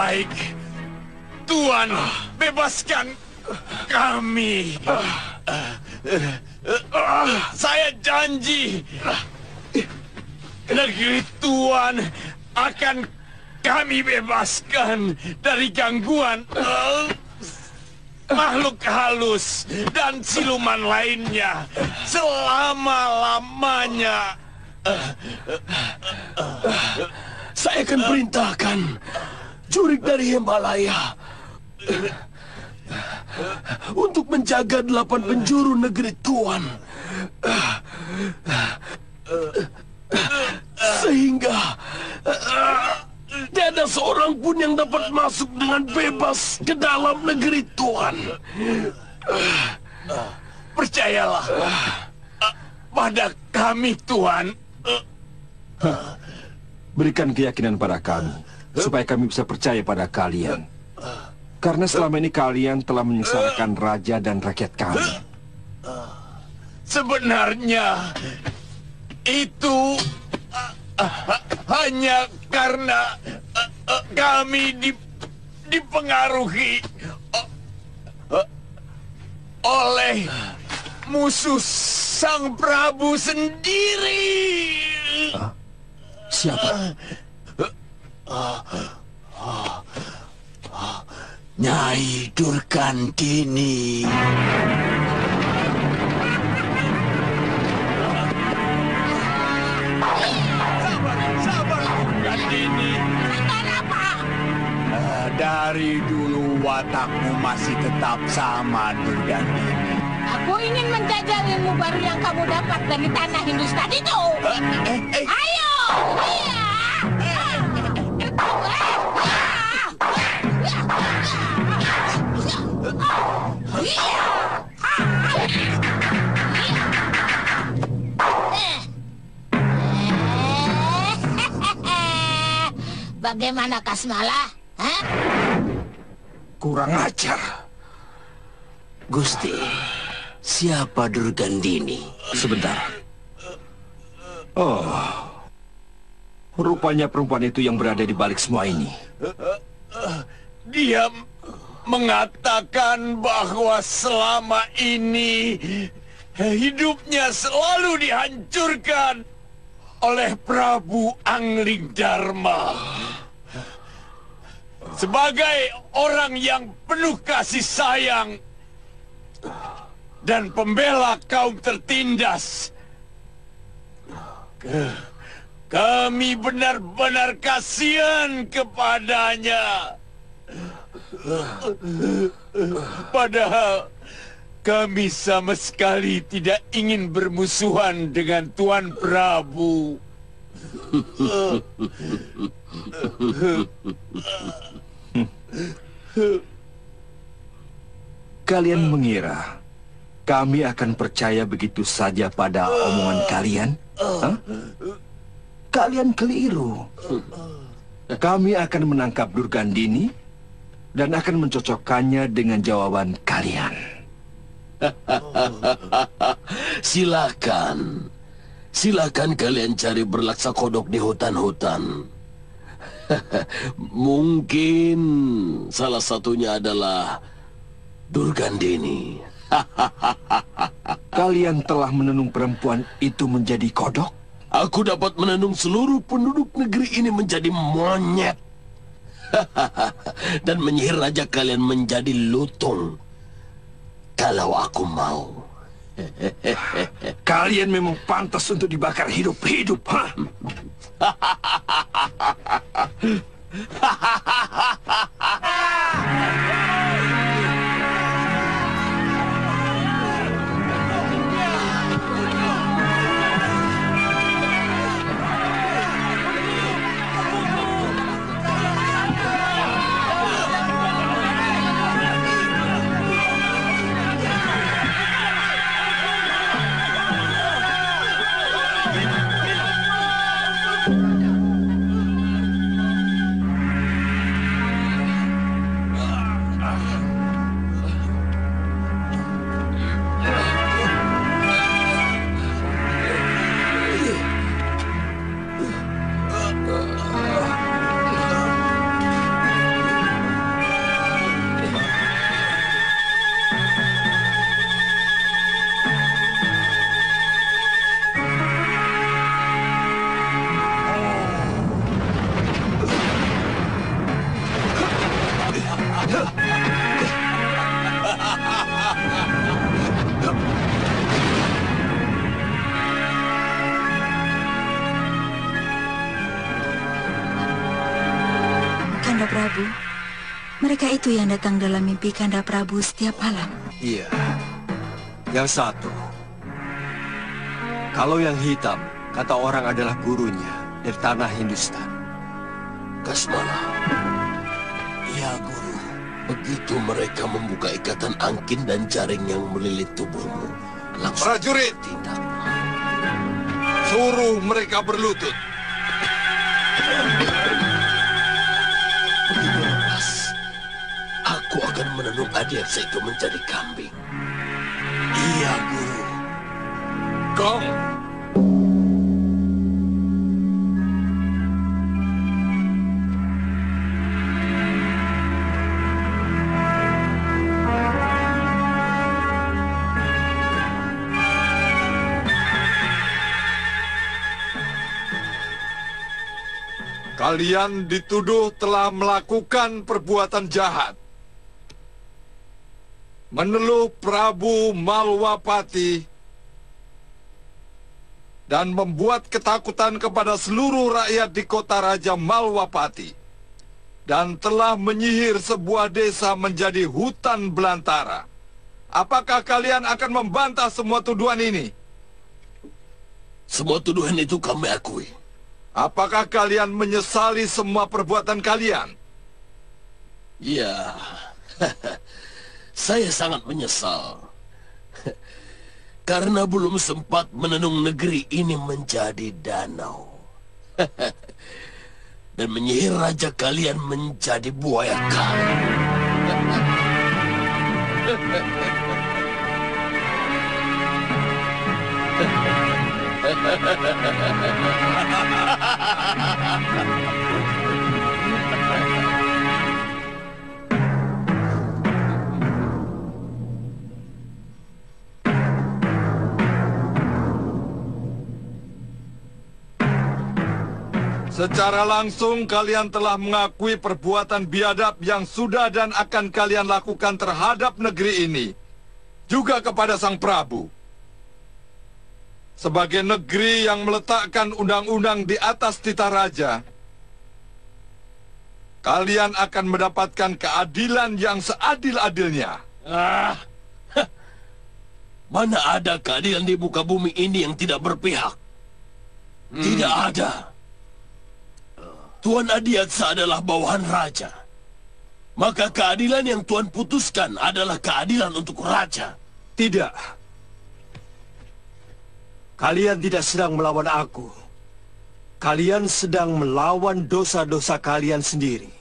Baik, Tuan, bebaskan kami. Saya janji, negeri Tuan akan kami bebaskan dari gangguan makhluk halus dan siluman lainnya selama-lamanya. Saya akan perintahkan jurik dari Himalaya untuk menjaga 8 penjuru negeri Tuan, sehingga tiada seorang pun yang dapat masuk dengan bebas ke dalam negeri Tuan. Percayalah pada kami, Tuan. Berikan keyakinan pada kami, supaya kami bisa percaya pada kalian. Karena selama ini kalian telah menyengsarakan raja dan rakyat kami. Sebenarnya itu hanya karena kami dipengaruhi oleh musuh Sang Prabu sendiri. Siapa? Nyai Durgandini. Sabar, Durgandini. Kenapa? Dari dulu watakmu masih tetap sama, Durgandini. Aku ingin menjajal ilmu baru yang kamu dapat dari tanah Hindustan itu. Ayo! Iya! Bagaimana Kasmala? Hah? Kurang ajar. Gusti, siapa Durgandini? Sebentar. Oh, rupanya perempuan itu yang berada di balik semua ini. Dia mengatakan bahwa selama ini hidupnya selalu dihancurkan oleh Prabu Anglingdarma. Sebagai orang yang penuh kasih sayang dan pembela kaum tertindas, kami benar-benar kasihan kepadanya. Padahal kami sama sekali tidak ingin bermusuhan dengan Tuan Prabu. Kalian mengira kami akan percaya begitu saja pada omongan kalian? Hah? Kalian keliru. Kami akan menangkap Durgandini dan akan mencocokkannya dengan jawaban kalian. Silakan. Silakan kalian cari berlaksa kodok di hutan-hutan. Mungkin salah satunya adalah Durgandini. Kalian telah menenung perempuan itu menjadi kodok? Aku dapat menenung seluruh penduduk negeri ini menjadi monyet. Dan menyihir raja kalian menjadi lutung. Kalau aku mau. Kalian memang pantas untuk dibakar hidup-hidup, ha? Prabu. Mereka itu yang datang dalam mimpi Kanda Prabu setiap malam. Iya. Yang satu. Kalau yang hitam, kata orang adalah gurunya dari tanah Hindustan. Kasmala. Ya, Guru. Begitu mereka membuka ikatan angkin dan jaring yang melilit tubuhmu, langsung Prajurit, tindak. suruh mereka berlutut. Begitu lepas, aku akan menenun Adiaksa itu menjadi kambing. Iya, Guru. Gong. Kalian dituduh telah melakukan perbuatan jahat. Meneluh Prabu Malwapati dan membuat ketakutan kepada seluruh rakyat di kota Raja Malwapati, dan telah menyihir sebuah desa menjadi hutan belantara. Apakah kalian akan membantah semua tuduhan ini? Semua tuduhan itu kami akui. Apakah kalian menyesali semua perbuatan kalian? Ya, saya sangat menyesal. Karena belum sempat menenung negeri ini menjadi danau. Dan menyihir raja kalian menjadi buaya kali. Secara langsung kalian telah mengakui perbuatan biadab yang sudah dan akan kalian lakukan terhadap negeri ini, juga kepada Sang Prabu. Sebagai negeri yang meletakkan undang-undang di atas titah raja, kalian akan mendapatkan keadilan yang seadil-adilnya. Mana ada keadilan di muka bumi ini yang tidak berpihak? Tidak ada. Tuan Adiaksa adalah bawahan raja. Maka keadilan yang Tuan putuskan adalah keadilan untuk raja. Tidak. Kalian tidak sedang melawan aku. Kalian sedang melawan dosa-dosa kalian sendiri.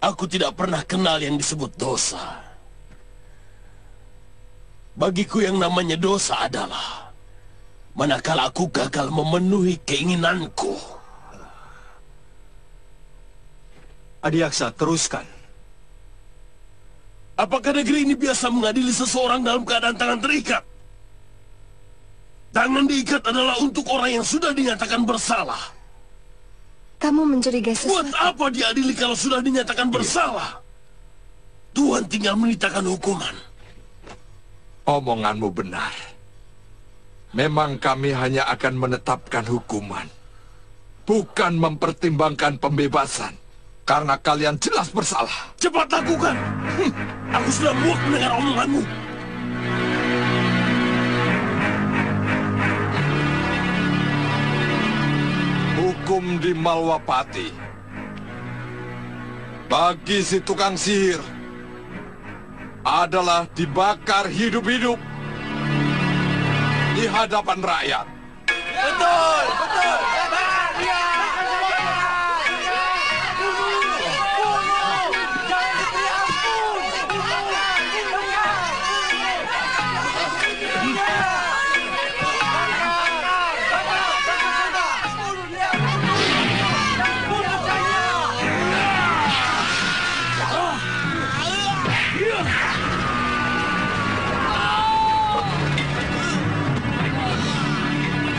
Aku tidak pernah kenal yang disebut dosa. Bagiku yang namanya dosa adalah manakala aku gagal memenuhi keinginanku. Adiaksa, teruskan. Apakah negeri ini biasa mengadili seseorang dalam keadaan tangan terikat? Tangan diikat adalah untuk orang yang sudah dinyatakan bersalah. Kamu mencurigai Buat sesuatu? apa diadili kalau sudah dinyatakan bersalah? Tuhan tinggal menitakan hukuman. Omonganmu benar. Memang kami hanya akan menetapkan hukuman, bukan mempertimbangkan pembebasan, karena kalian jelas bersalah. Cepat lakukan! Aku sudah muak mendengar omonganmu. Hukum di Malwapati. Bagi si tukang sihir adalah dibakar hidup-hidup di hadapan rakyat. Betul! Betul!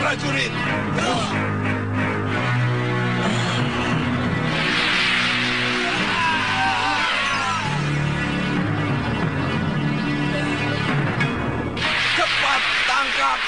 Prajurit! Cepat tangkap!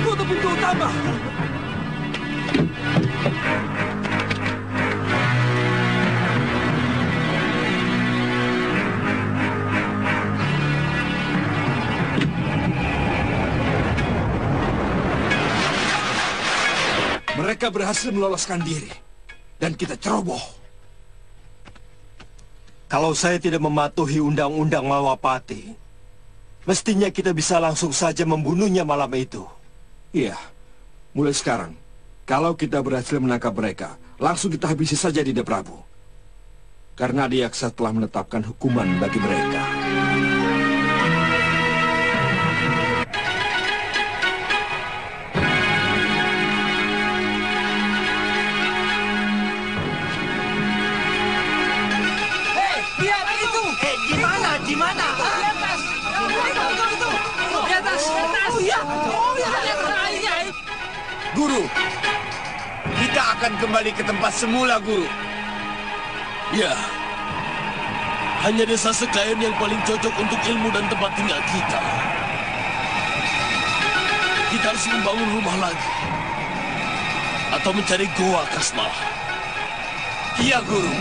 Tutup pintu utama. Mereka berhasil meloloskan diri. Dan kita ceroboh. Kalau saya tidak mematuhi undang-undang Malwapati, mestinya kita bisa langsung saja membunuhnya malam itu. Iya, mulai sekarang, kalau kita berhasil menangkap mereka, langsung kita habisi saja Dinda Prabu. Karena Adiaksa telah menetapkan hukuman bagi mereka. Di mana? Di atas. Itu. Di atas. Oh iya. Guru, kita akan kembali ke tempat semula, Guru. Ya, hanya desa Sekayan yang paling cocok untuk ilmu dan tempat tinggal kita. Kita harus membangun rumah lagi. Atau mencari Goa Kasmala. Iya, Guru.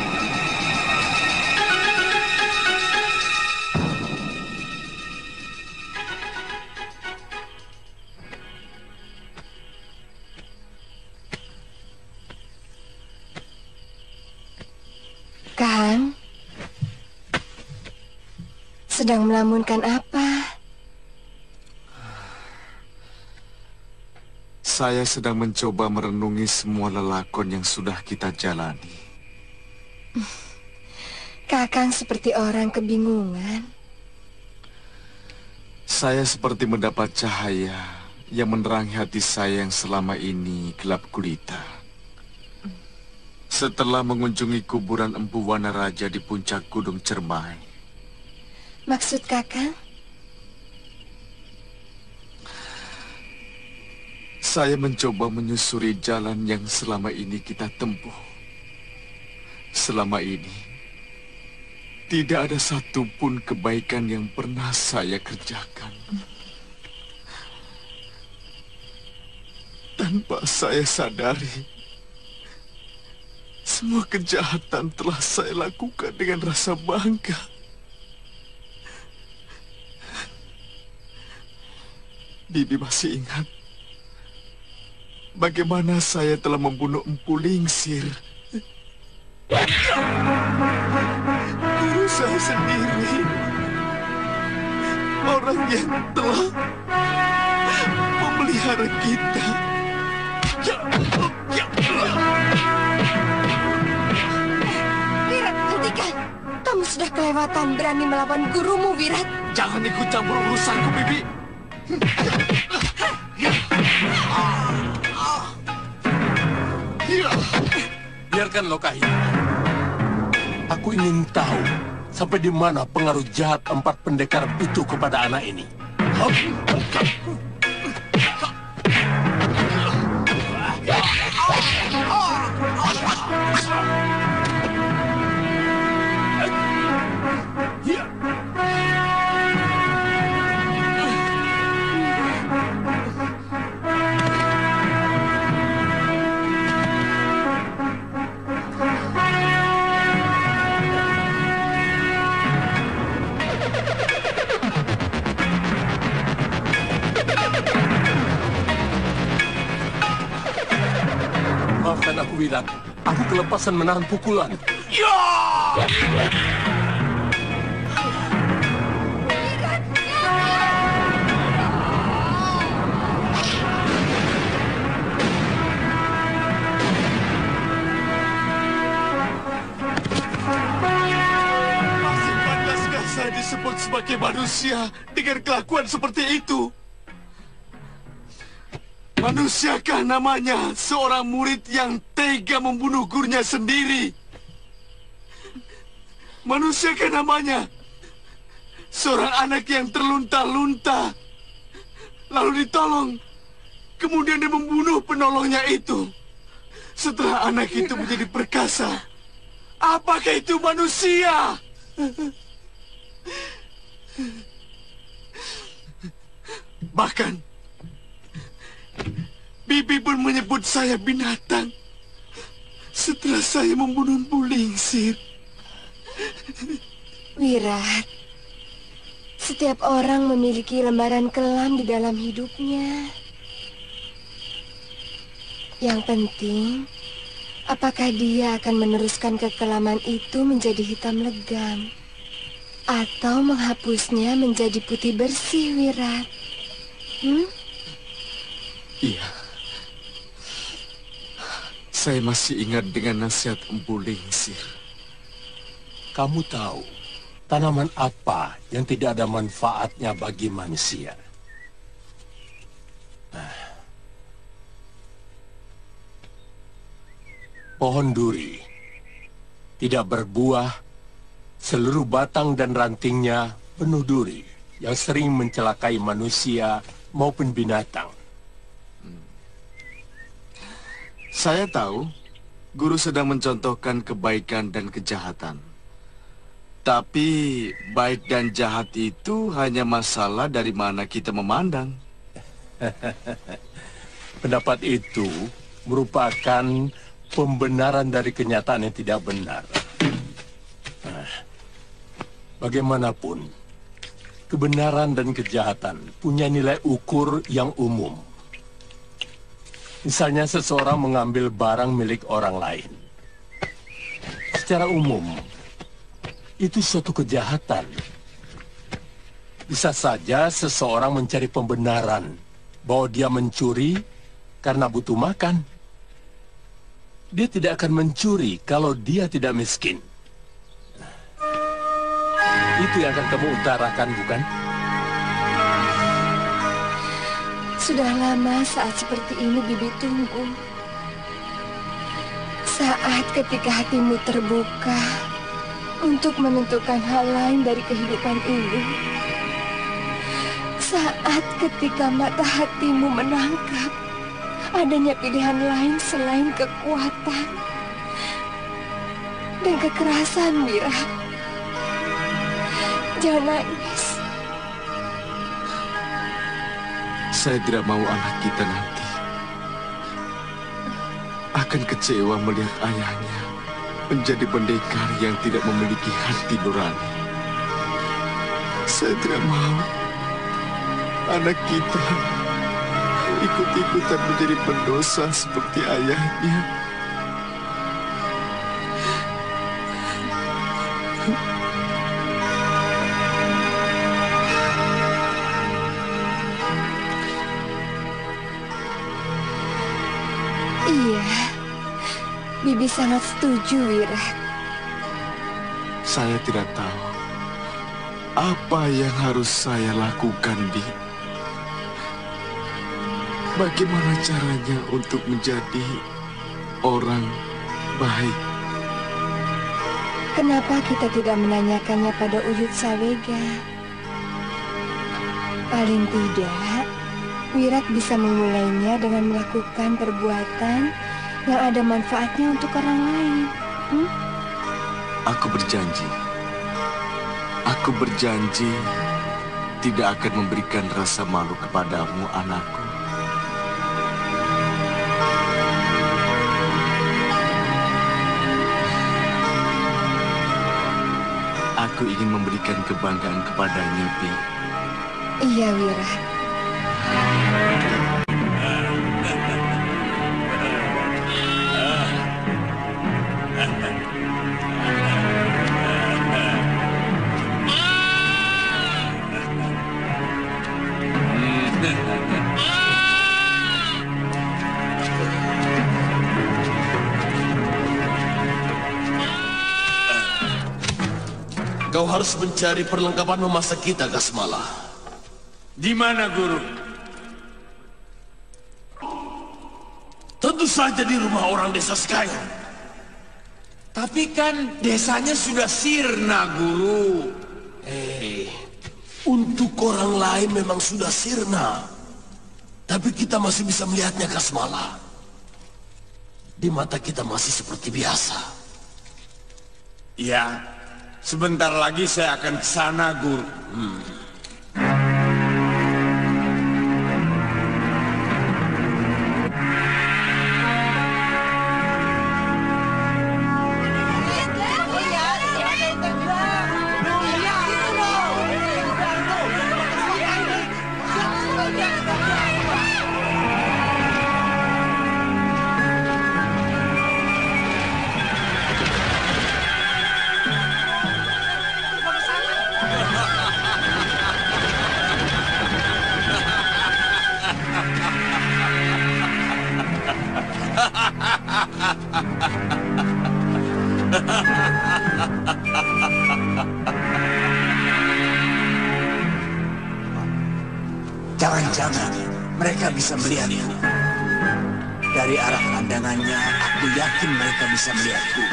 Kang, sedang melamunkan apa? Saya sedang mencoba merenungi semua lelakon yang sudah kita jalani. Kakang seperti orang kebingungan. Saya seperti mendapat cahaya yang menerangi hati saya yang selama ini gelap gulita. Setelah mengunjungi kuburan Empu Wanaraja di puncak Gunung Cermai. Maksud kakang? Saya mencoba menyusuri jalan yang selama ini kita tempuh. Selama ini, tidak ada satupun kebaikan yang pernah saya kerjakan. Tanpa saya sadari, semua kejahatan telah saya lakukan dengan rasa bangga. Bibi masih ingat bagaimana saya telah membunuh Empu Lingsir. Guru saya sendiri, orang yang telah memelihara kita. Wirat, hentikan! Kamu sudah kelewatan berani melawan gurumu, Wirat. Jangan ikut campur urusanku, Bibi. Biarkan Lokahina. Aku ingin tahu sampai di mana pengaruh jahat 4 pendekar itu kepada anak ini. Maafkan aku, Wirat. Aku kelepasan menahan pukulan. Wirat, sebagai manusia dengan kelakuan seperti itu? Manusiakah namanya seorang murid yang tega membunuh gurunya sendiri? Manusiakah namanya seorang anak yang terlunta-lunta, lalu ditolong, kemudian dia membunuh penolongnya itu? Setelah anak itu menjadi perkasa, apakah itu manusia? Bahkan Bibi pun menyebut saya binatang setelah saya membunuh Bu Lingsir. Wirat, setiap orang memiliki lembaran kelam di dalam hidupnya. Yang penting, apakah dia akan meneruskan kekelaman itu menjadi hitam legam atau menghapusnya menjadi putih bersih, Wirat? Iya. Saya masih ingat dengan nasihat Empu Lingsir. Kamu tahu tanaman apa yang tidak ada manfaatnya bagi manusia? Pohon duri tidak berbuah, seluruh batang dan rantingnya penuh duri yang sering mencelakai manusia maupun binatang. Saya tahu guru sedang mencontohkan kebaikan dan kejahatan. Tapi baik dan jahat itu hanya masalah dari mana kita memandang. Pendapat itu merupakan pembenaran dari kenyataan yang tidak benar. Bagaimanapun, kebenaran dan kejahatan punya nilai ukur yang umum. Misalnya seseorang mengambil barang milik orang lain. Secara umum, itu suatu kejahatan. Bisa saja seseorang mencari pembenaran bahwa dia mencuri karena butuh makan. Dia tidak akan mencuri kalau dia tidak miskin. Itu yang akan kamu utarakan, bukan? Sudah lama saat seperti ini Bibi tunggu. Saat ketika hatimu terbuka untuk menentukan hal lain dari kehidupan ini. Saat ketika mata hatimu menangkap adanya pilihan lain selain kekuatan dan kekerasan, Mira. Jangan nangis. Saya tidak mau anak kita nanti akan kecewa melihat ayahnya menjadi pendekar yang tidak memiliki hati nurani. Saya tidak mau anak kita ikut-ikutan menjadi pendosa seperti ayahnya. Iya, Bibi sangat setuju, Wirat. Saya tidak tahu apa yang harus saya lakukan, Bi. Bagaimana caranya untuk menjadi orang baik? Kenapa kita tidak menanyakannya pada Uyut Sawega? Paling tidak, Wirat bisa memulainya dengan melakukan perbuatan yang ada manfaatnya untuk orang lain. Aku berjanji. Aku berjanji tidak akan memberikan rasa malu kepadamu, anakku. Aku ingin memberikan kebanggaan kepadanya, Bi. Iya, Wirat. Kau harus mencari perlengkapan memasak kita, Kasmala. Di mana, Guru? Tentu saja di rumah orang desa Skyrim. Tapi kan desanya sudah sirna, Guru. Untuk orang lain memang sudah sirna. Tapi kita masih bisa melihatnya, Kasmala. Di mata kita masih seperti biasa. Ya, sebentar lagi saya akan ke sana, Guru. Jangan-jangan mereka bisa melihatku. Dari arah pandangannya, aku yakin mereka bisa melihatku.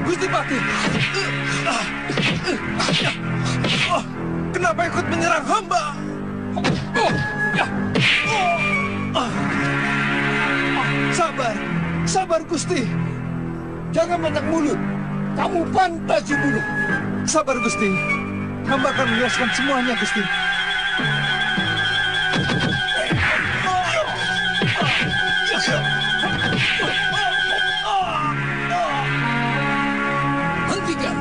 Gusti Patih, kenapa ikut menyerang hamba? Sabar, sabar Gusti. Jangan banyak mulut. Kamu pantas dibunuh. Sabar Gusti. Hamba akan menjelaskan semuanya Gusti. Hentikan.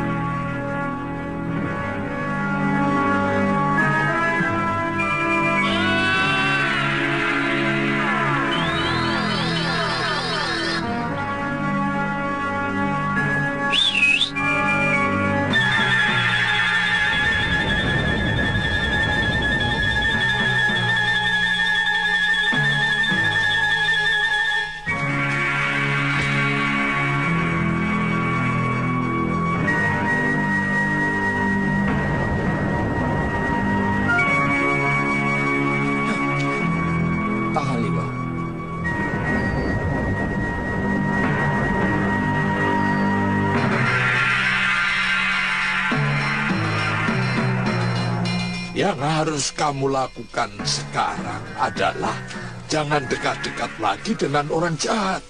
Yang harus kamu lakukan sekarang adalah jangan dekat-dekat lagi dengan orang jahat.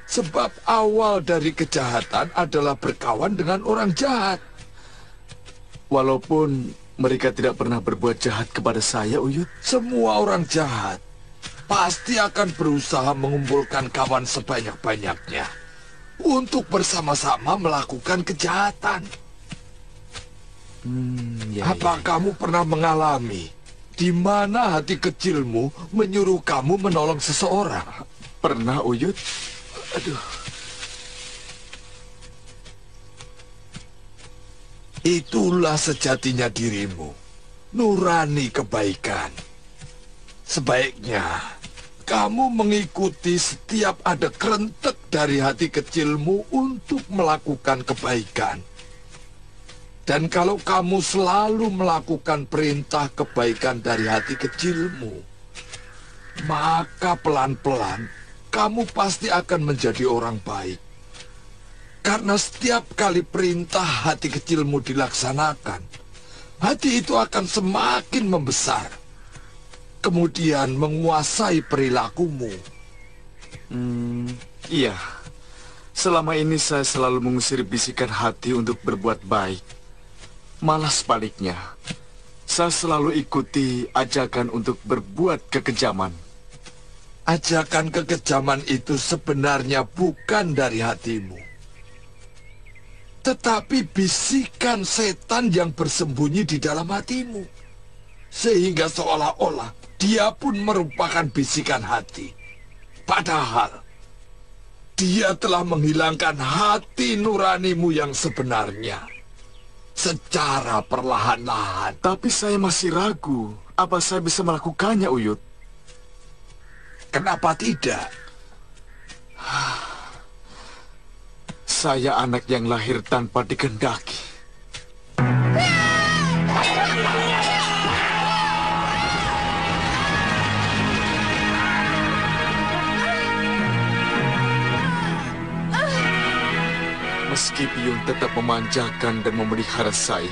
Sebab awal dari kejahatan adalah berkawan dengan orang jahat. Walaupun mereka tidak pernah berbuat jahat kepada saya, Uyut. Semua orang jahat pasti akan berusaha mengumpulkan kawan sebanyak-banyaknya untuk bersama-sama melakukan kejahatan. Apa kamu pernah mengalami di mana hati kecilmu menyuruh kamu menolong seseorang? Pernah, Uyut. Aduh. Itulah sejatinya dirimu, nurani kebaikan. Sebaiknya kamu mengikuti setiap ada kerentek dari hati kecilmu untuk melakukan kebaikan. Dan kalau kamu selalu melakukan perintah kebaikan dari hati kecilmu, maka pelan-pelan kamu pasti akan menjadi orang baik. Karena setiap kali perintah hati kecilmu dilaksanakan, hati itu akan semakin membesar, kemudian menguasai perilakumu. Iya. Selama ini saya selalu mengusir bisikan hati untuk berbuat baik. Malah sebaliknya, saya selalu ikuti ajakan untuk berbuat kekejaman. Ajakan kekejaman itu sebenarnya bukan dari hatimu, tetapi bisikan setan yang bersembunyi di dalam hatimu. Sehingga seolah-olah dia pun merupakan bisikan hati. Padahal dia telah menghilangkan hati nuranimu yang sebenarnya secara perlahan-lahan. Tapi saya masih ragu, apa saya bisa melakukannya, Uyut? Kenapa tidak? Saya anak yang lahir tanpa dikehendaki. Meski Biyung tetap memanjakan dan memelihara saya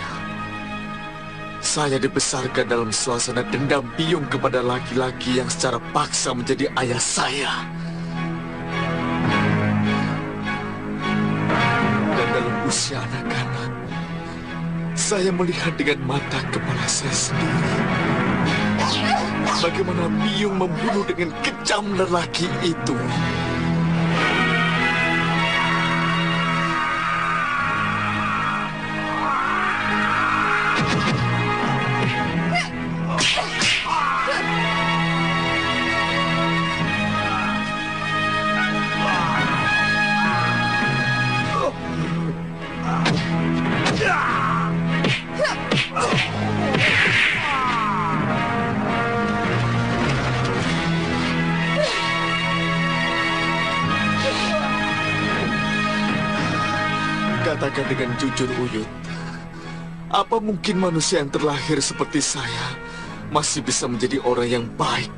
dibesarkan dalam suasana dendam Biyung kepada laki-laki yang secara paksa menjadi ayah saya. Dan dalam usia anak-anak, saya melihat dengan mata kepala saya sendiri bagaimana Biyung membunuh dengan kejam lelaki itu. Katakan dengan jujur, Uyut, apa mungkin manusia yang terlahir seperti saya masih bisa menjadi orang yang baik?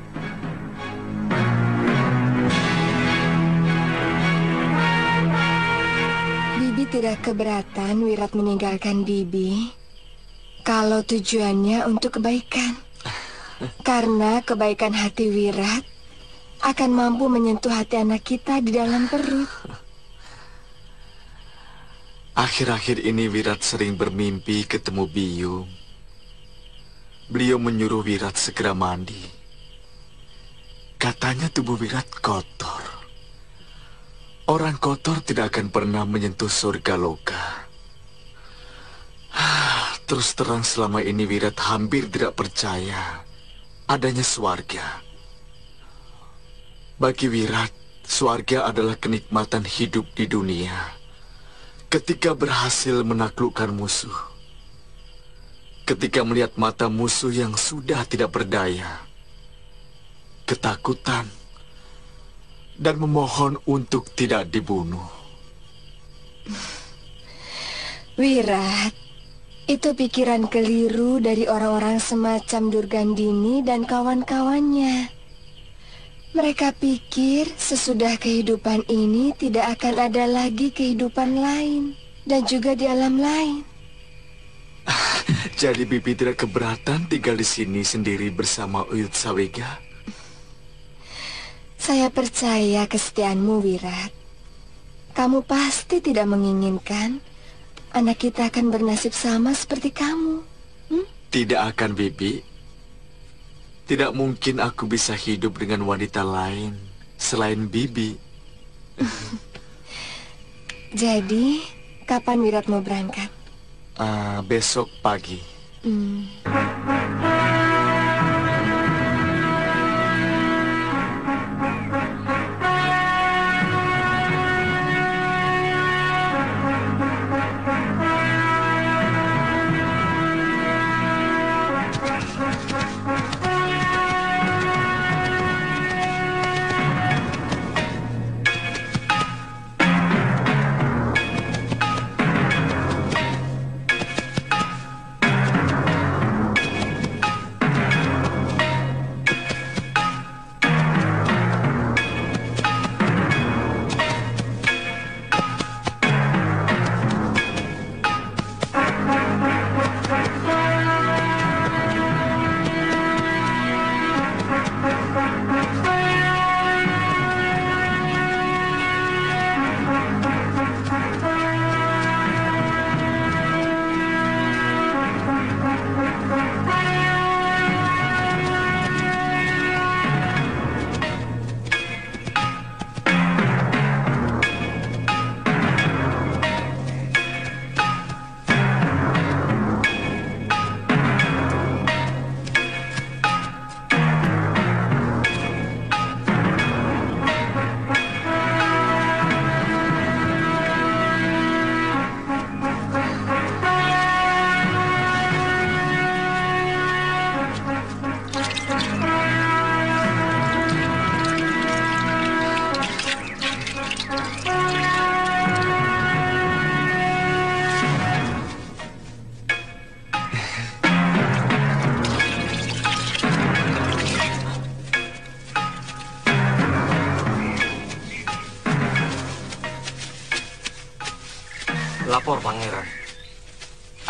Bibi tidak keberatan Wirat meninggalkan Bibi kalau tujuannya untuk kebaikan. Karena kebaikan hati Wirat akan mampu menyentuh hati anak kita di dalam perut. Akhir-akhir ini Wirat sering bermimpi ketemu Biyung. Beliau menyuruh Wirat segera mandi. Katanya tubuh Wirat kotor. Orang kotor tidak akan pernah menyentuh surga loka. Terus terang selama ini Wirat hampir tidak percaya adanya swarga. Bagi Wirat, swarga adalah kenikmatan hidup di dunia. Ketika berhasil menaklukkan musuh, ketika melihat mata musuh yang sudah tidak berdaya, ketakutan, dan memohon untuk tidak dibunuh. Wirat, itu pikiran keliru dari orang-orang semacam Durgandini dan kawan-kawannya. Mereka pikir sesudah kehidupan ini tidak akan ada lagi kehidupan lain dan juga di alam lain. Jadi Bibi tidak keberatan tinggal di sini sendiri bersama Uyut Sawega? Saya percaya kesetiaanmu, Wirat. Kamu pasti tidak menginginkan anak kita akan bernasib sama seperti kamu. Tidak akan, Bibi. Tidak mungkin aku bisa hidup dengan wanita lain selain Bibi. Jadi, kapan Wirat mau berangkat? Besok pagi.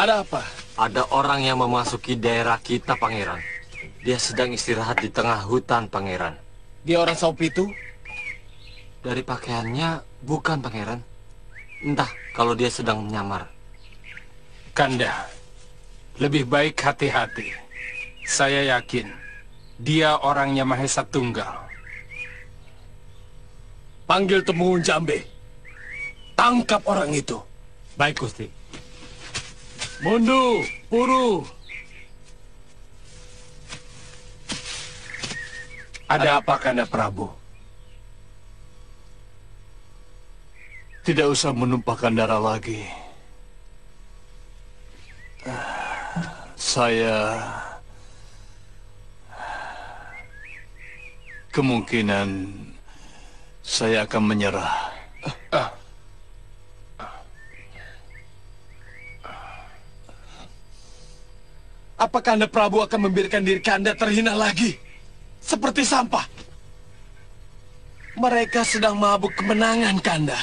Ada apa? Ada orang yang memasuki daerah kita, Pangeran. Dia sedang istirahat di tengah hutan, Pangeran. Dia orang Saupitu? Dari pakaiannya, bukan, Pangeran. Entah kalau dia sedang menyamar. Kanda, lebih baik hati-hati. Saya yakin dia orangnya Mahesa Tunggal. Panggil Temunggung Jambe. Tangkap orang itu. Baik, Gusti. Mundu, Puru. Ada apa, Kanda Prabu? Tidak usah menumpahkan darah lagi. Saya... kemungkinan saya akan menyerah. Apa Kanda Prabu akan membiarkan diri Kanda terhina lagi? Seperti sampah. Mereka sedang mabuk kemenangan, Kanda.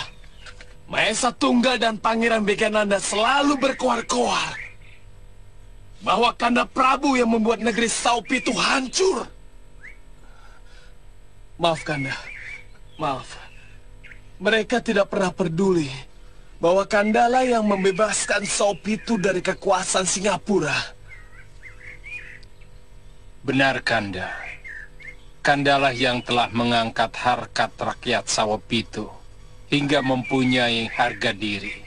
Mahesa Tunggal dan Pangeran Begananda selalu berkoar-koar bahwa Kanda Prabu yang membuat negeri Saupitu hancur. Maaf, Kanda. Maaf. Mereka tidak pernah peduli bahwa Kandalah yang membebaskan Saupitu dari kekuasaan Singapura. Benar, Kanda. Kandalah yang telah mengangkat harkat rakyat Saupitu hingga mempunyai harga diri.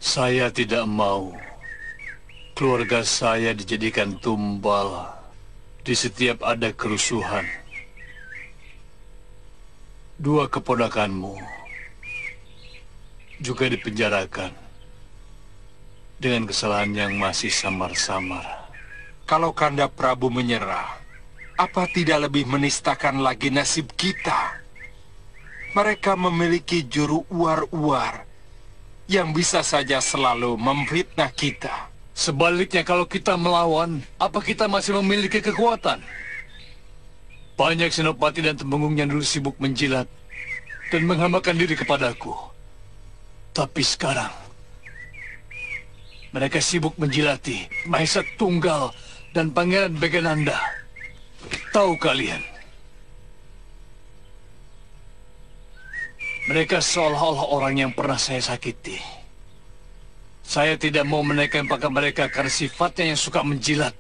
Saya tidak mau keluarga saya dijadikan tumbal di setiap ada kerusuhan. Dua keponakanmu juga dipenjarakan dengan kesalahan yang masih samar-samar. Kalau Kanda Prabu menyerah, apa tidak lebih menistakan lagi nasib kita? Mereka memiliki juru uar-uar yang bisa saja selalu memfitnah kita. Sebaliknya, kalau kita melawan, apa kita masih memiliki kekuatan? Banyak senopati dan temenggung yang dulu sibuk menjilat dan menghambakan diri kepadaku. Tapi sekarang, mereka sibuk menjilati Mahesa Tunggal dan Pangeran Begananda. Tahu kalian, mereka seolah-olah orang yang pernah saya sakiti. Saya tidak mau menaikkan pangkat mereka karena sifatnya yang suka menjilat.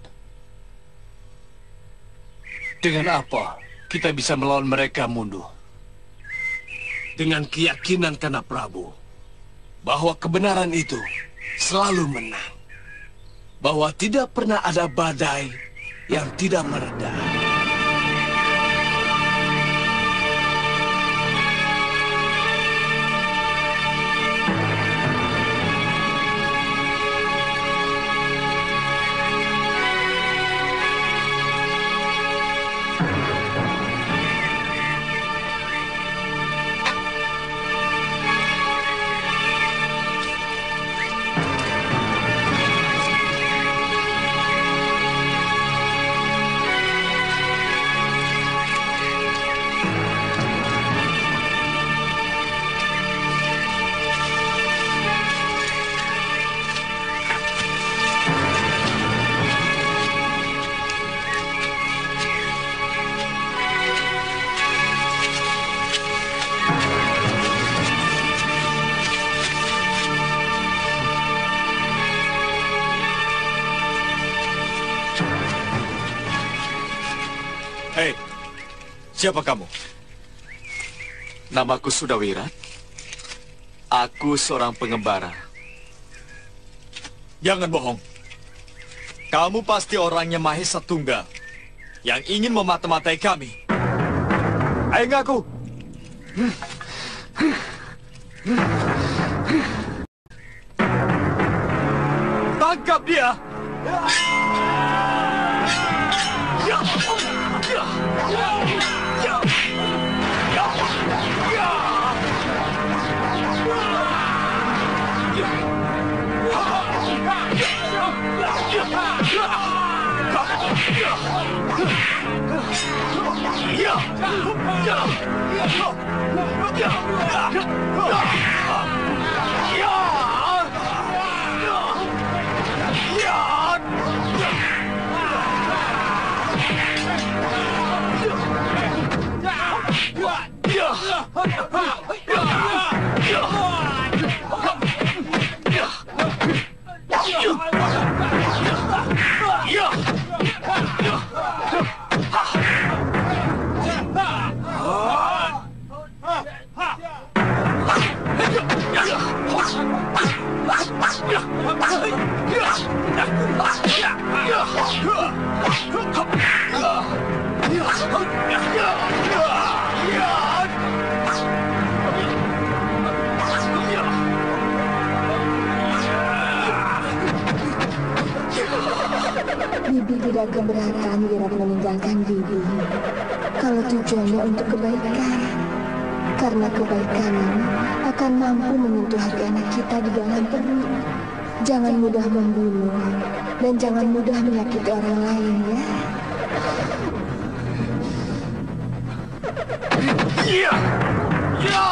Dengan apa kita bisa melawan mereka, Mundu? Dengan keyakinan Kanda Prabu bahwa kebenaran itu selalu menang. Bahwa tidak pernah ada badai yang tidak mereda. Hei, siapa kamu? Namaku Sudawirat. Aku seorang pengembara. Jangan bohong. Kamu pasti orangnya Mahesa Tunggal yang ingin memata-matai kami. Ayo ngaku. Tangkap dia. Bibi tidak keberatan Wirat meninggalkan Bibi. Kalau tujuannya untuk kebaikan. Karena kebaikan ini akan mampu menyentuh hati anak kita di dalam perut. Jangan mudah membunuh dan jangan mudah menyakiti orang lain ya. Iya. Ya.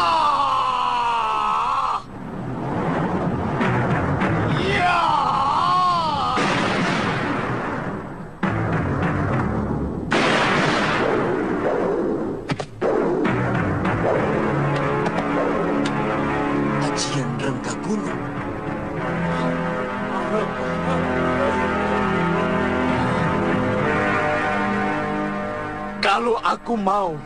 Kalau aku mau,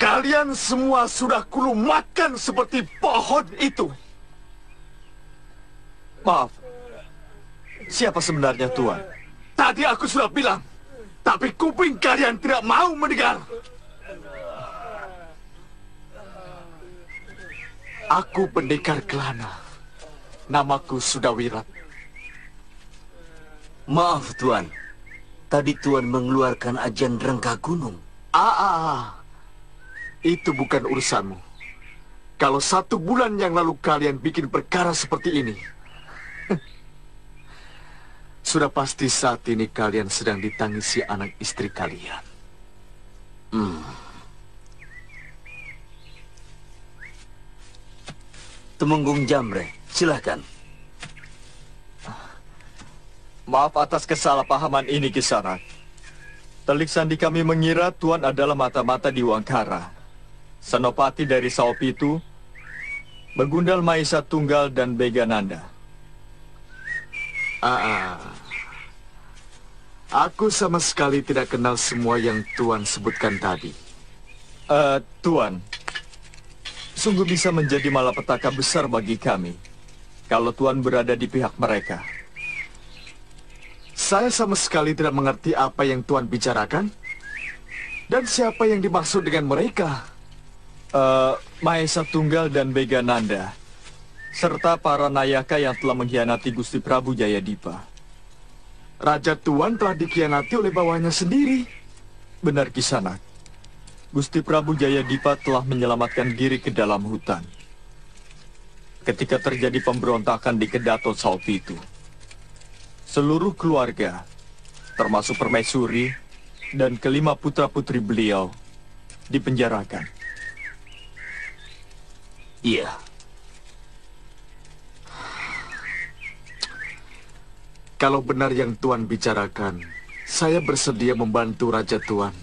kalian semua sudah kulumatkan seperti pohon itu. Maaf, siapa sebenarnya Tuan? Tadi aku sudah bilang, tapi kuping kalian tidak mau mendengar. Aku pendekar Kelana. Namaku Sudawirat. Maaf, Tuan. Tadi Tuan mengeluarkan ajian rengka gunung. Itu bukan urusanmu. Kalau 1 bulan yang lalu kalian bikin perkara seperti ini, sudah pasti saat ini kalian sedang ditangisi anak istri kalian. Temenggung Jamre, silakan. Maaf atas kesalahpahaman ini, Kisanak. Telik sandi kami mengira Tuan adalah mata-mata di Wangkara, Senopati dari Saopitu, Begundal Maisa Tunggal, dan Begananda. Aku sama sekali tidak kenal semua yang Tuan sebutkan tadi. Tuan, sungguh bisa menjadi malapetaka besar bagi kami kalau Tuan berada di pihak mereka. Saya sama sekali tidak mengerti apa yang Tuan bicarakan. Dan siapa yang dimaksud dengan mereka? Maesa Tunggal dan Begananda, serta para nayaka yang telah mengkhianati Gusti Prabu Jayadipa. Raja Tuan telah dikhianati oleh bawahnya sendiri. Benar, Kisanak. Gusti Prabu Jayadipa telah menyelamatkan diri ke dalam hutan ketika terjadi pemberontakan di Kedaton Saopitu. Seluruh keluarga, termasuk permaisuri dan kelima putra-putri beliau, dipenjarakan. Iya. Kalau benar yang Tuan bicarakan, saya bersedia membantu Raja Tuan.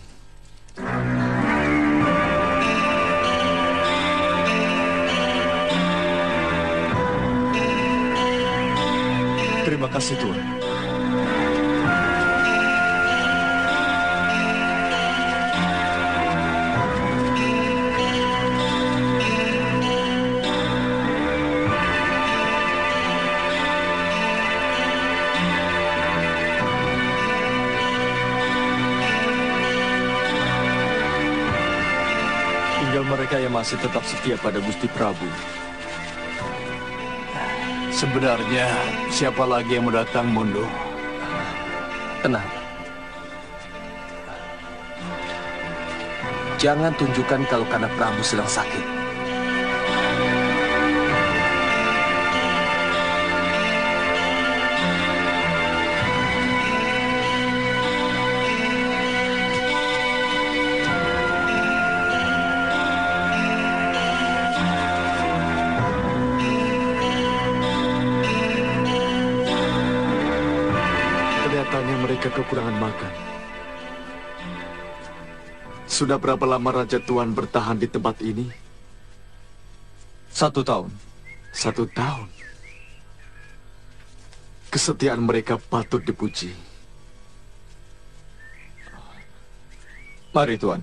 Terima kasih, Tuan. Tinggal mereka yang masih tetap setia pada Gusti Prabu. Sebenarnya, siapa lagi yang mau datang, Mundo? Tenang. Jangan tunjukkan kalau Kanda Prabu sedang sakit. Mereka kekurangan makan. Sudah berapa lama Raja Tuan bertahan di tempat ini? 1 tahun. 1 tahun? Kesetiaan mereka patut dipuji. Mari, Tuan.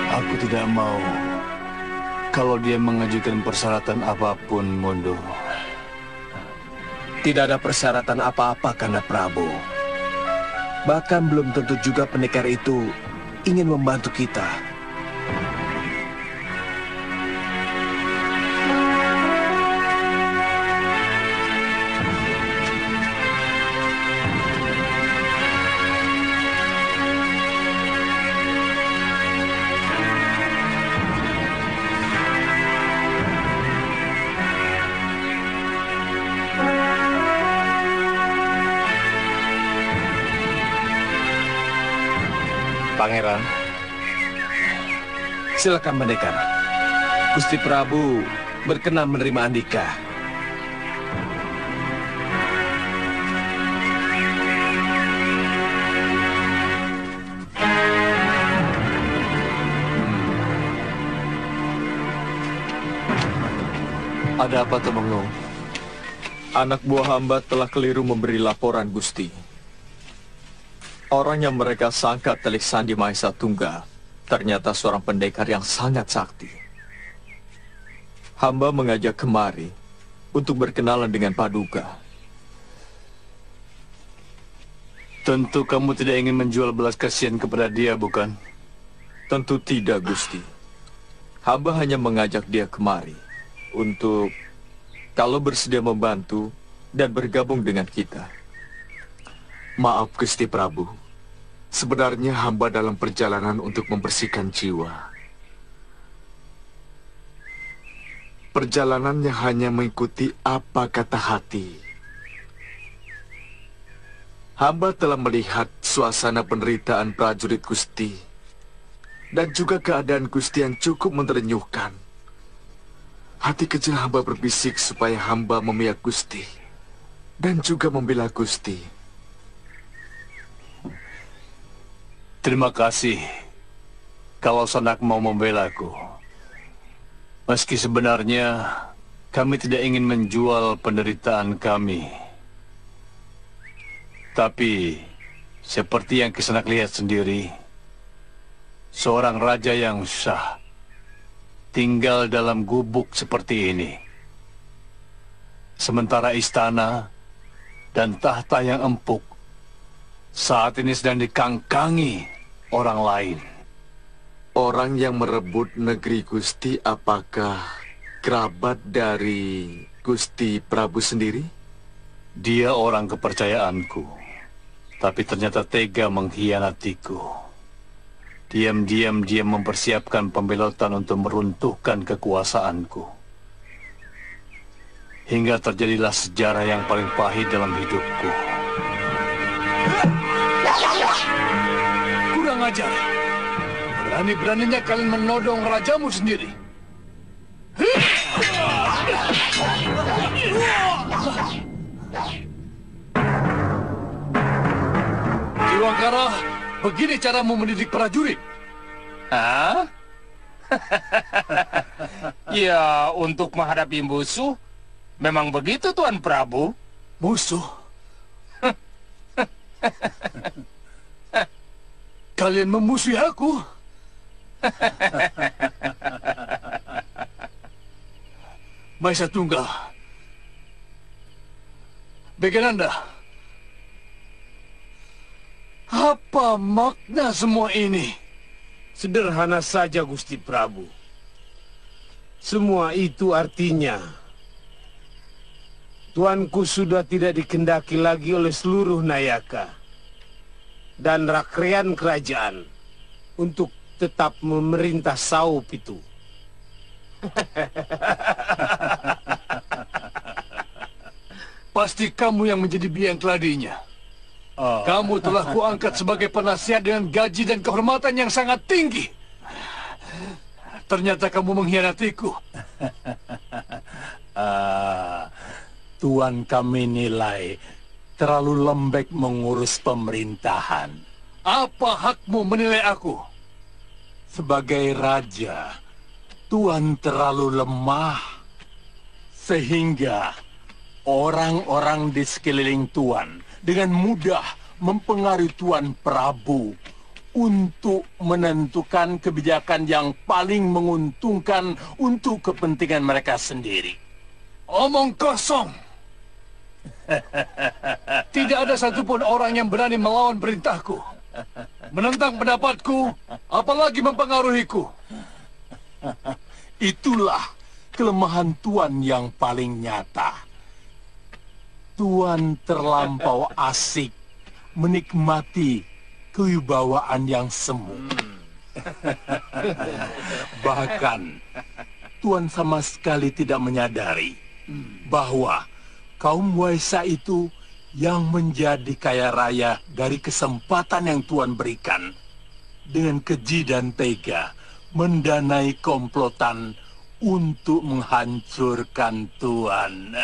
Aku tidak mau kalau dia mengajukan persyaratan apapun, Mondo. Tidak ada persyaratan apa-apa, Kanda Prabu. Bahkan belum tentu juga pendekar itu ingin membantu kita. Pangeran, silakan pendekar. Gusti Prabu berkenan menerima Andika. Ada apa, Temenggung? Anak buah hamba telah keliru memberi laporan, Gusti. Orang yang mereka sangka Telik Sandi Mahesa Tunggal ternyata seorang pendekar yang sangat sakti. Hamba mengajak kemari untuk berkenalan dengan Paduka. Tentu kamu tidak ingin menjual belas kasihan kepada dia, bukan? Tentu tidak, Gusti. Hamba hanya mengajak dia kemari untuk kalau bersedia membantu dan bergabung dengan kita. Maaf, Gusti Prabu. Sebenarnya hamba dalam perjalanan untuk membersihkan jiwa. Perjalanannya hanya mengikuti apa kata hati. Hamba telah melihat suasana penderitaan prajurit Gusti dan juga keadaan Gusti yang cukup menerenyuhkan. Hati kecil hamba berbisik supaya hamba memihak Gusti dan juga membela Gusti. Terima kasih kalau Sanak mau membelaku. Meski sebenarnya kami tidak ingin menjual penderitaan kami. Tapi seperti yang Kisanak lihat sendiri, seorang raja yang sah tinggal dalam gubuk seperti ini. Sementara istana dan tahta yang empuk saat ini sedang dikangkangi orang lain. Orang yang merebut negeri Gusti apakah kerabat dari Gusti Prabu sendiri? Dia orang kepercayaanku, tapi ternyata tega mengkhianatiku. Diam-diam dia mempersiapkan pembelotan untuk meruntuhkan kekuasaanku. Hingga terjadilah sejarah yang paling pahit dalam hidupku. Kurang ajar. Berani-beraninya kalian menodong rajamu sendiri. Kiwangkara, begini caramu mendidik prajurit? Hah? Ya, untuk menghadapi musuh, memang begitu, Tuan Prabu. Musuh? Kalian memusuhi aku? Mahesa Tunggal, Begananda, apa makna semua ini? Sederhana saja, Gusti Prabu. Semua itu artinya Tuanku sudah tidak dikendaki lagi oleh seluruh Nayaka dan rakyat kerajaan untuk tetap memerintah Saup itu. Pasti kamu yang menjadi biang keladinya. Kamu telah kuangkat sebagai penasihat dengan gaji dan kehormatan yang sangat tinggi. Ternyata kamu mengkhianatiku. Tuan kami nilai terlalu lembek mengurus pemerintahan. Apa hakmu menilai aku? Sebagai raja, Tuan terlalu lemah, sehingga orang-orang di sekeliling Tuan dengan mudah mempengaruhi Tuan Prabu untuk menentukan kebijakan yang paling menguntungkan untuk kepentingan mereka sendiri. Omong kosong! Tidak ada satupun orang yang berani melawan perintahku, menentang pendapatku, apalagi mempengaruhiku. Itulah kelemahan Tuan yang paling nyata. Tuan terlampau asik menikmati kewibawaan yang semu. Bahkan, Tuan sama sekali tidak menyadari bahwa kaum Waisa itu yang menjadi kaya raya dari kesempatan yang Tuan berikan dengan keji dan tega mendanai komplotan untuk menghancurkan Tuan.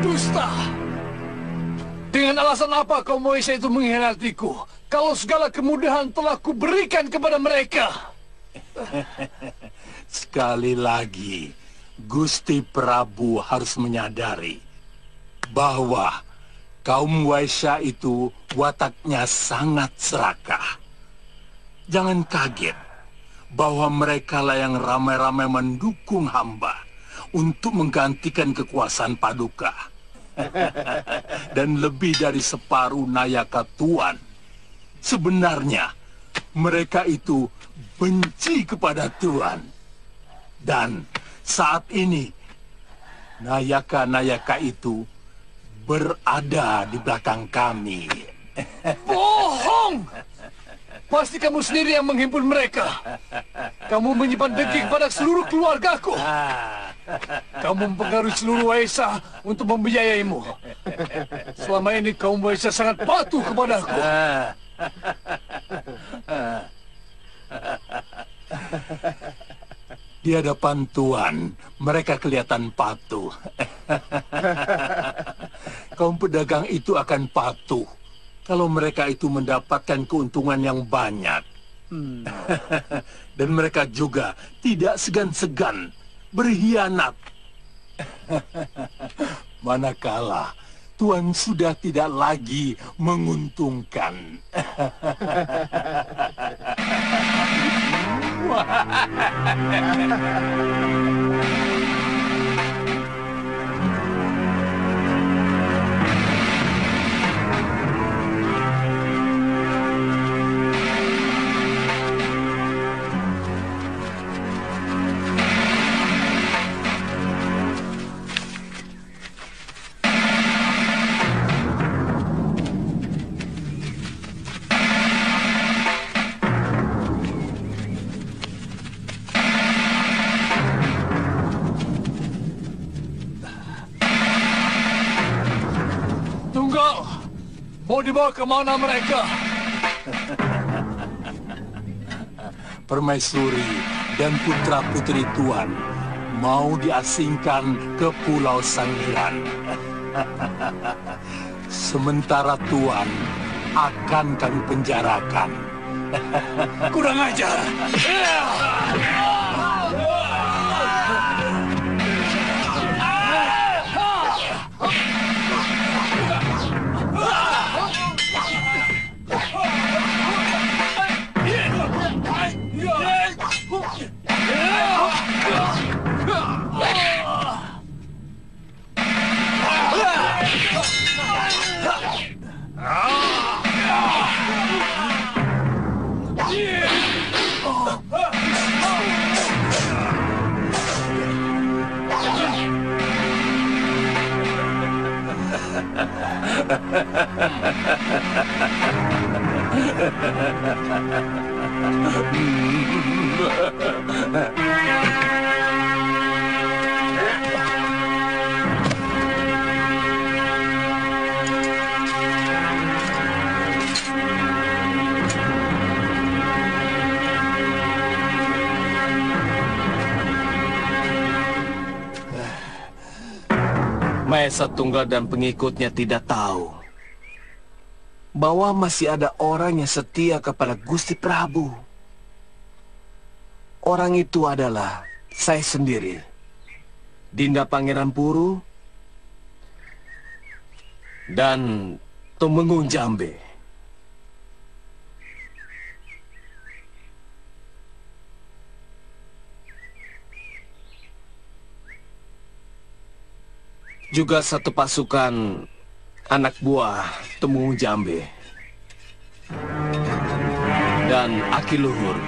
Dusta! Dengan alasan apa kaum Waisa itu mengkhianatiku? Kalau segala kemudahan telah kuberikan kepada mereka. Sekali lagi, Gusti Prabu harus menyadari bahwa kaum Waisya itu wataknya sangat serakah. Jangan kaget bahwa mereka lah yang ramai-ramai mendukung hamba untuk menggantikan kekuasaan Paduka. Dan lebih dari separuh Nayaka Tuan. Sebenarnya, mereka itu benci kepada Tuan. Dan saat ini, Nayaka-Nayaka itu berada di belakang kami. Bohong! Pasti kamu sendiri yang menghimpun mereka. Kamu menyimpan dengki kepada seluruh keluargaku. Kamu mempengaruhi seluruh Waisa untuk membiayaimu. Selama ini kaum Waisa sangat patuh kepadaku. Di hadapan Tuan, mereka kelihatan patuh. Kaum pedagang itu akan patuh kalau mereka itu mendapatkan keuntungan yang banyak. Dan mereka juga tidak segan-segan berkhianat. Manakala Tuan sudah tidak lagi menguntungkan. Mau dibawa kemana mereka? Permaisuri dan putra-putri Tuan mau diasingkan ke Pulau Sangiran. Sementara Tuan akan kami penjarakan. Kurang ajar! Mahesa Tunggal dan pengikutnya tidak tahu bahwa masih ada orang yang setia kepada Gusti Prabu. Orang itu adalah saya sendiri, Dinda Pangeran Puru dan Tumenggung Jambe. Juga satu pasukan anak buah Tumenggung Jambe dan Aki Luhur.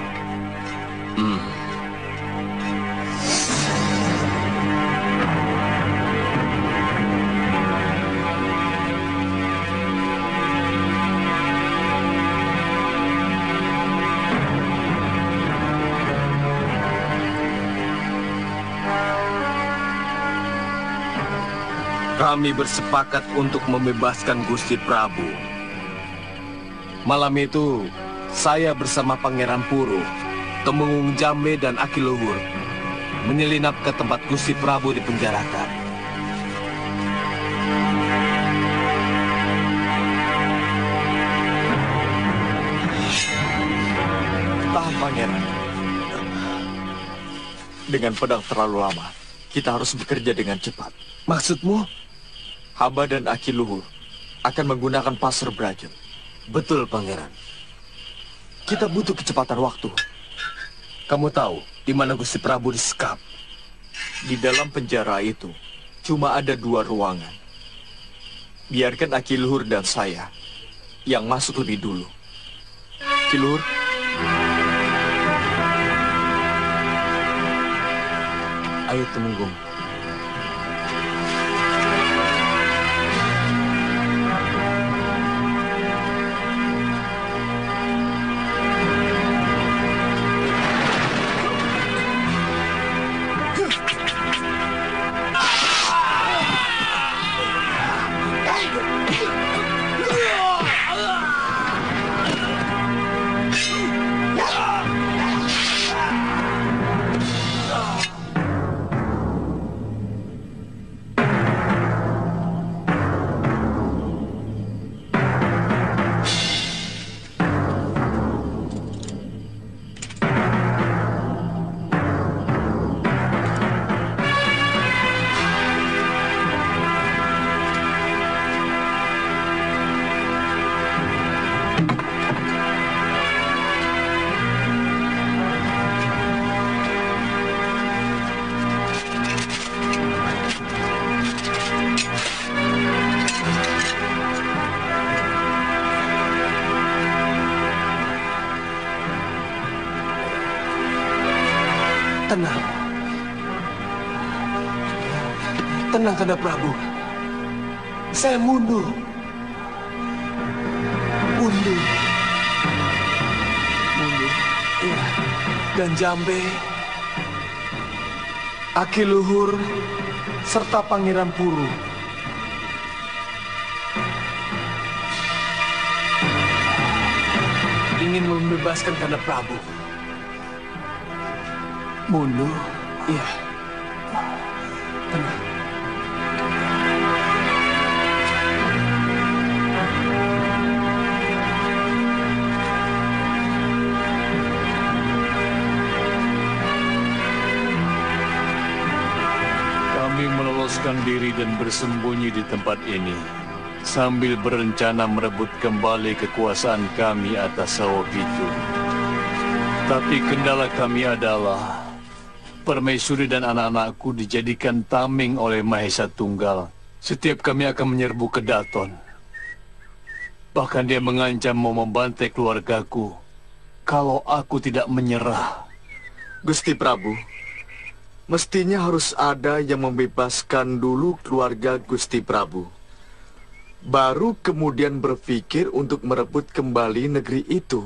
Kami bersepakat untuk membebaskan Gusti Prabu. Malam itu, saya bersama Pangeran Puru, Tumenggung Jambe dan Aki Luhur menyelinap ke tempat Gusti Prabu dipenjarakan. Tahan, Pangeran. Dengan pedang terlalu lama, kita harus bekerja dengan cepat. Maksudmu? Hamba dan Aki Luhur akan menggunakan pasar Braja. Betul, Pangeran. Kita butuh kecepatan waktu. Kamu tahu di mana Gusti Prabu disekap? Di dalam penjara itu cuma ada 2 ruangan. Biarkan Aki Luhur dan saya yang masuk lebih dulu. Aki Luhur. Ayo, Tumenggung. Tenang. Tenang, Kanda Prabu. Saya mundur. Mundur. Iya. Dan Jambe, Aki Luhur, serta Pangeran Puru ingin membebaskan Kanda Prabu. Mundur? Iya. Tenang. Kami meloloskan diri dan bersembunyi di tempat ini sambil berencana merebut kembali kekuasaan kami atas Sawopitu. Tapi kendala kami adalah Permaisuri dan anak-anakku dijadikan tameng oleh Mahesa Tunggal. Setiap kami akan menyerbu ke Daton. Bahkan dia mengancam mau membantai keluargaku kalau aku tidak menyerah. Gusti Prabu, mestinya harus ada yang membebaskan dulu keluarga Gusti Prabu. Baru kemudian berpikir untuk merebut kembali negeri itu.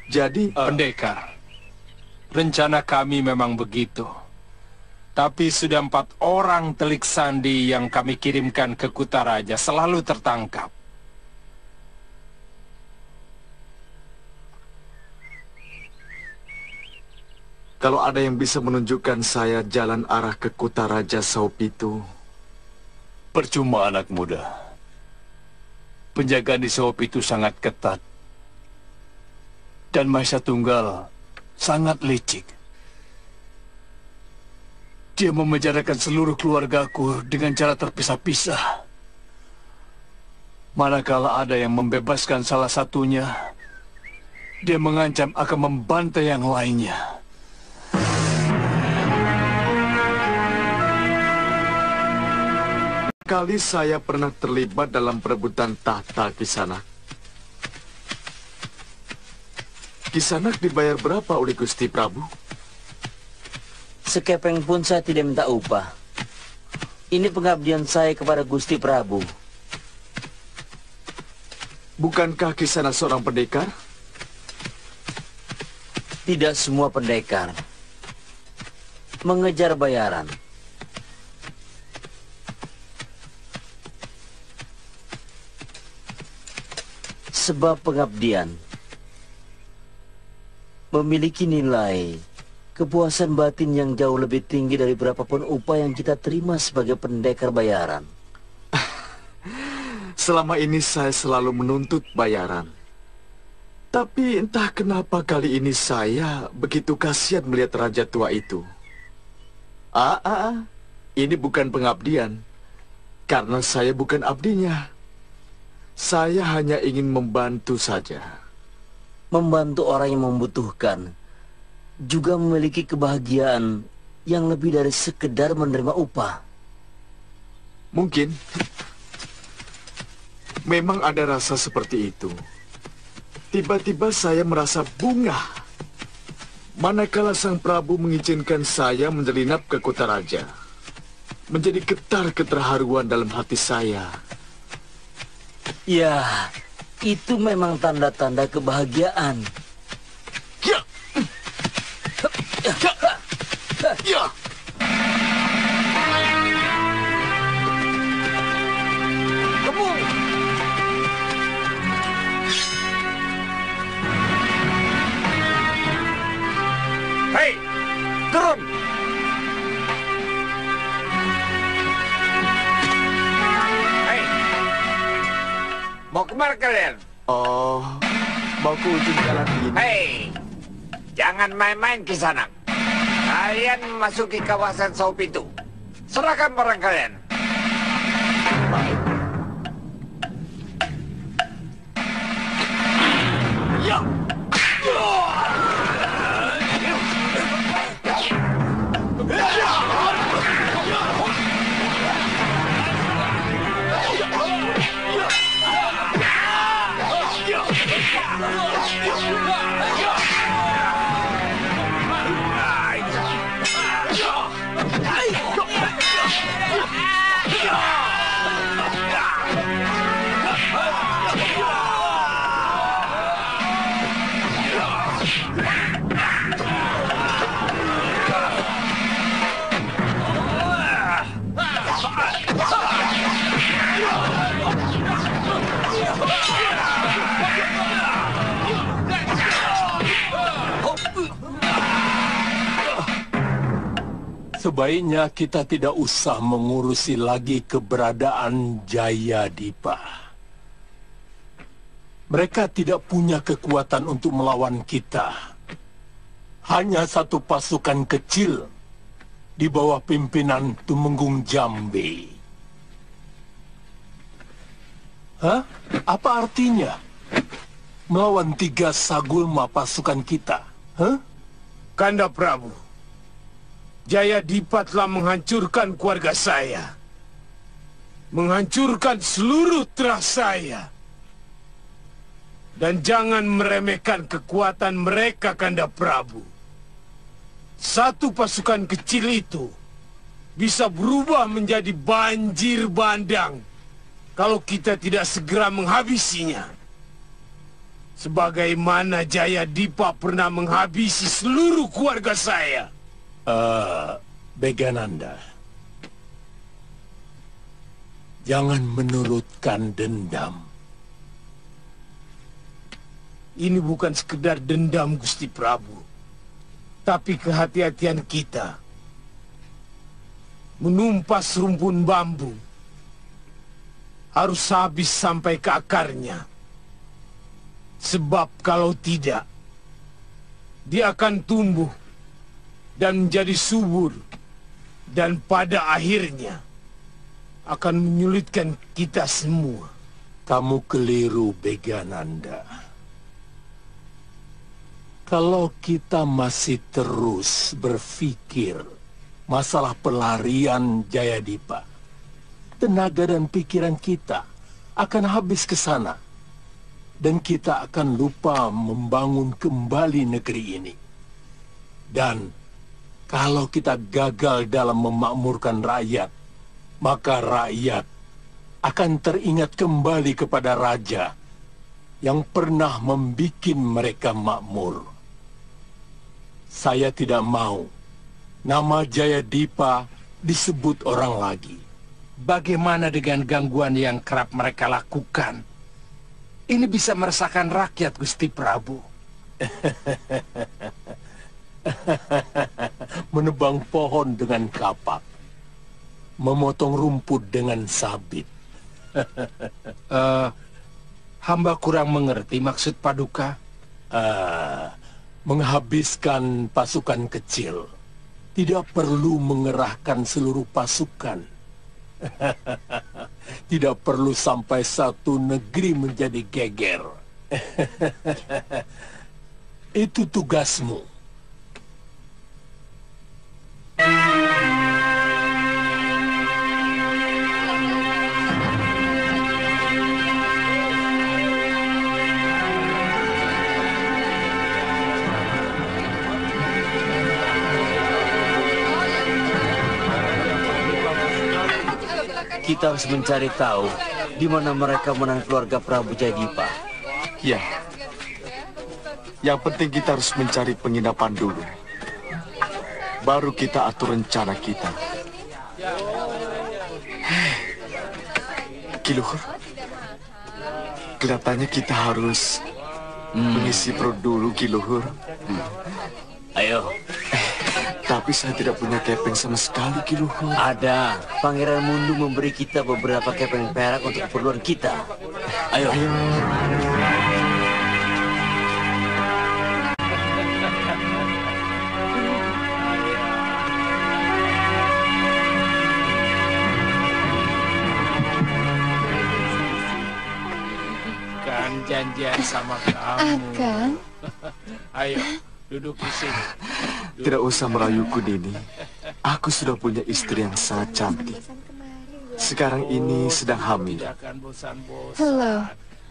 Jadi... Pendekar, rencana kami memang begitu. Tapi sudah 4 orang telik sandi yang kami kirimkan ke Kutaraja selalu tertangkap. Kalau ada yang bisa menunjukkan saya jalan arah ke Kutaraja Sawopitu, Percuma anak muda. Penjagaan di Saopi itu sangat ketat. Dan Mahesa Tunggal sangat licik. Dia memenjarakan seluruh keluargaku dengan cara terpisah-pisah. Manakala ada yang membebaskan salah satunya, dia mengancam akan membantai yang lainnya. Kali saya pernah terlibat dalam perebutan tahta Kisanak. Kisanak dibayar berapa oleh Gusti Prabu? Sekepeng pun saya tidak minta upah. Ini pengabdian saya kepada Gusti Prabu. Bukankah Kisanak seorang pendekar? Tidak semua pendekar mengejar bayaran. Sebab pengabdian memiliki nilai kepuasan batin yang jauh lebih tinggi dari berapapun upah yang kita terima sebagai pendekar bayaran. Selama ini saya selalu menuntut bayaran. Tapi entah kenapa kali ini saya begitu kasihan melihat raja tua itu. Ini bukan pengabdian, karena saya bukan abdinya. Saya hanya ingin membantu saja. Membantu orang yang membutuhkan juga memiliki kebahagiaan yang lebih dari sekedar menerima upah. Mungkin memang ada rasa seperti itu. Tiba-tiba saya merasa bungah manakala Sang Prabu mengizinkan saya menyelinap ke kota raja. Menjadi getar keterharuan dalam hati saya. Ya, itu memang tanda-tanda kebahagiaan. Ya. Ya. Kebun. Hei, turun. Hei, mau kemana kalian? Oh, mau ke ujung jalan ini. Hei, jangan main-main Kisanak. Kalian memasuki kawasan Saopi itu. Serahkan barang kalian. Baik. Ya. Sebaiknya kita tidak usah mengurusi lagi keberadaan Jayadipa. Mereka tidak punya kekuatan untuk melawan kita. Hanya satu pasukan kecil di bawah pimpinan Tumenggung Jambe. Hah? Apa artinya? Melawan 3 sagulma pasukan kita? Hah? Kanda Prabu, Jayadipa telah menghancurkan keluarga saya. Menghancurkan seluruh teras saya. Dan jangan meremehkan kekuatan mereka, Kanda Prabu. Satu pasukan kecil itu bisa berubah menjadi banjir bandang kalau kita tidak segera menghabisinya. Sebagaimana Jayadipa pernah menghabisi seluruh keluarga saya. Begananda, jangan menurutkan dendam. Ini bukan sekedar dendam, Gusti Prabu, tapi kehati-hatian kita menumpas rumpun bambu harus habis sampai ke akarnya. Sebab kalau tidak, dia akan tumbuh dan menjadi subur, dan pada akhirnya akan menyulitkan kita semua. Kamu keliru, Begananda. Kalau kita masih terus berpikir masalah pelarian Jayadipa, tenaga dan pikiran kita akan habis ke sana. Dan kita akan lupa membangun kembali negeri ini. Dan kalau kita gagal dalam memakmurkan rakyat, maka rakyat akan teringat kembali kepada raja yang pernah membuat mereka makmur. Saya tidak mau nama Jayadipa disebut orang lagi. Bagaimana dengan gangguan yang kerap mereka lakukan? Ini bisa meresahkan rakyat, Gusti Prabu. Menebang pohon dengan kapak, memotong rumput dengan sabit. Hamba kurang mengerti maksud Paduka. Menghabiskan pasukan kecil. Tidak perlu mengerahkan seluruh pasukan. Tidak perlu sampai satu negeri menjadi geger. Itu tugasmu. Kita harus mencari tahu di mana mereka menang keluarga Prabu Jayadipa. Ya. Yang penting kita harus mencari penginapan dulu. Baru kita atur rencana kita. Kiluhur, kelihatannya kita harus mengisi perut dulu, Kiluhur. Ayo. Tapi saya tidak punya kepeng sama sekali, Kiluhur. Ada. Pangeran Mundu memberi kita beberapa kepeng perak untuk keperluan kita. Ayo. Kan janjian sama kamu. Akan. Ayo, duduk di sini. Tidak usah merayuku, Nini. Aku sudah punya istri yang sangat cantik. Sekarang ini sedang hamil. Halo,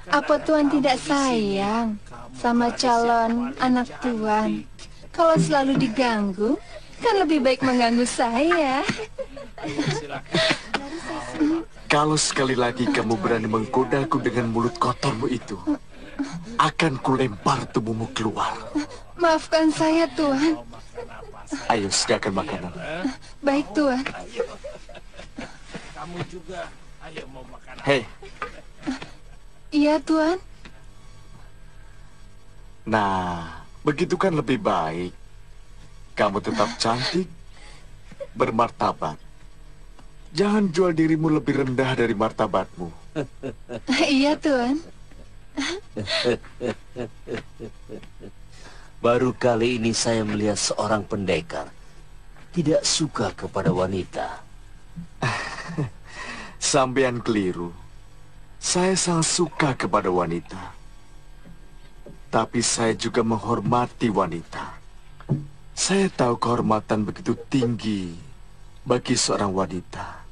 apa Tuan tidak sayang sama calon anak Tuan? Kalau selalu diganggu, kan lebih baik mengganggu saya. Kalau sekali lagi kamu berani menggodaku dengan mulut kotormu itu, akan kulempar tubuhmu keluar. Maafkan saya, Tuan. Ayo, sediakan makanan. Baik, Tuan. Kamu juga, ayo mau makan. Hei. Iya, Tuan. Nah, begitu kan lebih baik. Kamu tetap cantik, bermartabat. Jangan jual dirimu lebih rendah dari martabatmu. Iya, Tuan. Baru kali ini saya melihat seorang pendekar tidak suka kepada wanita. Sampean keliru. Saya sangat suka kepada wanita. Tapi saya juga menghormati wanita. Saya tahu kehormatan begitu tinggi bagi seorang wanita.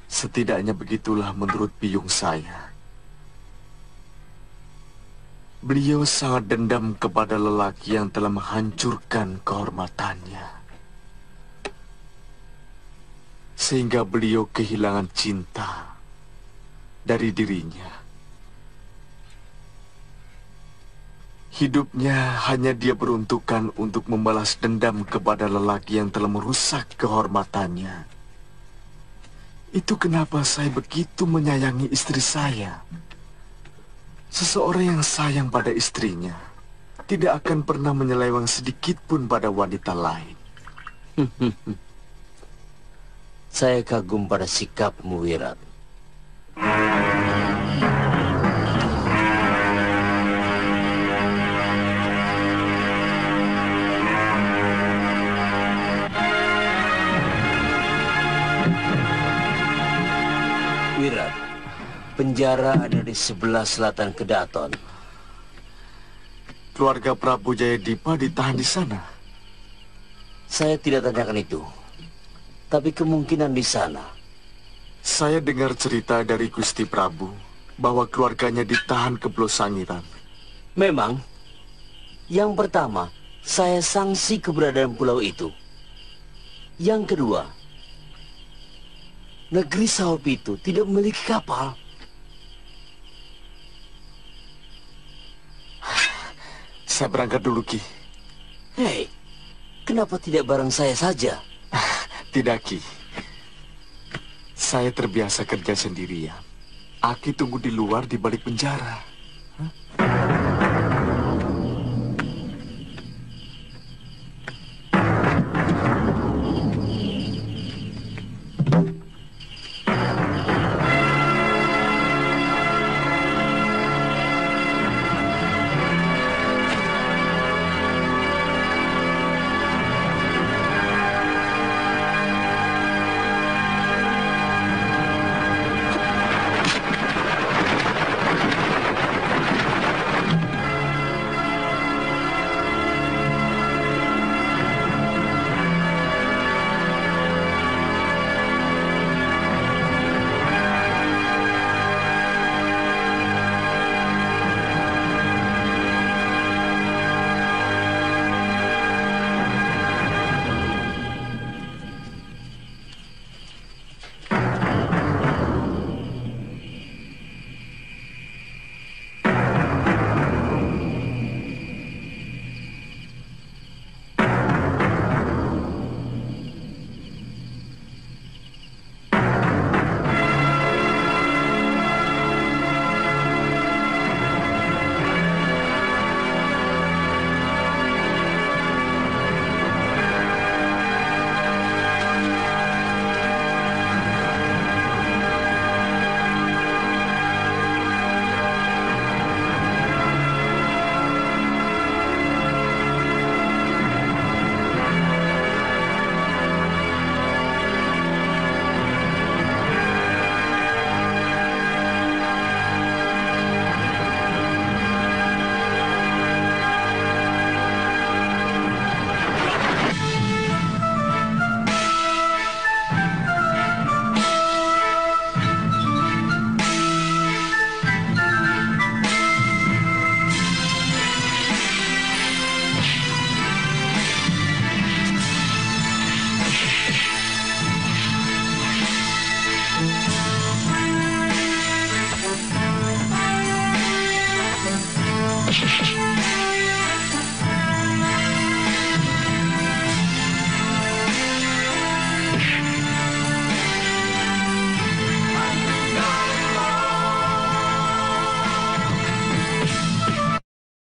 Setidaknya begitulah menurut biung saya. Beliau sangat dendam kepada lelaki yang telah menghancurkan kehormatannya. Sehingga beliau kehilangan cinta dari dirinya. Hidupnya hanya dia peruntukkan untuk membalas dendam kepada lelaki yang telah merusak kehormatannya. Itu kenapa saya begitu menyayangi istri saya. Seseorang yang sayang pada istrinya tidak akan pernah menyeleweng sedikit pun pada wanita lain. Saya kagum pada sikapmu, Wirat. Penjara ada di sebelah selatan Kedaton. Keluarga Prabu Jayadipa ditahan di sana. Saya tidak tanyakan itu. Tapi kemungkinan di sana. Saya dengar cerita dari Gusti Prabu bahwa keluarganya ditahan ke Pulau Sangiran. Memang, yang pertama, saya sanksi keberadaan pulau itu. Yang kedua, negeri Saopitu tidak memiliki kapal. Saya berangkat dulu, Ki. Hei, kenapa tidak bareng saya saja? Tidak, Ki. Saya terbiasa kerja sendirian. Aki tunggu di luar di balik penjara. Hah?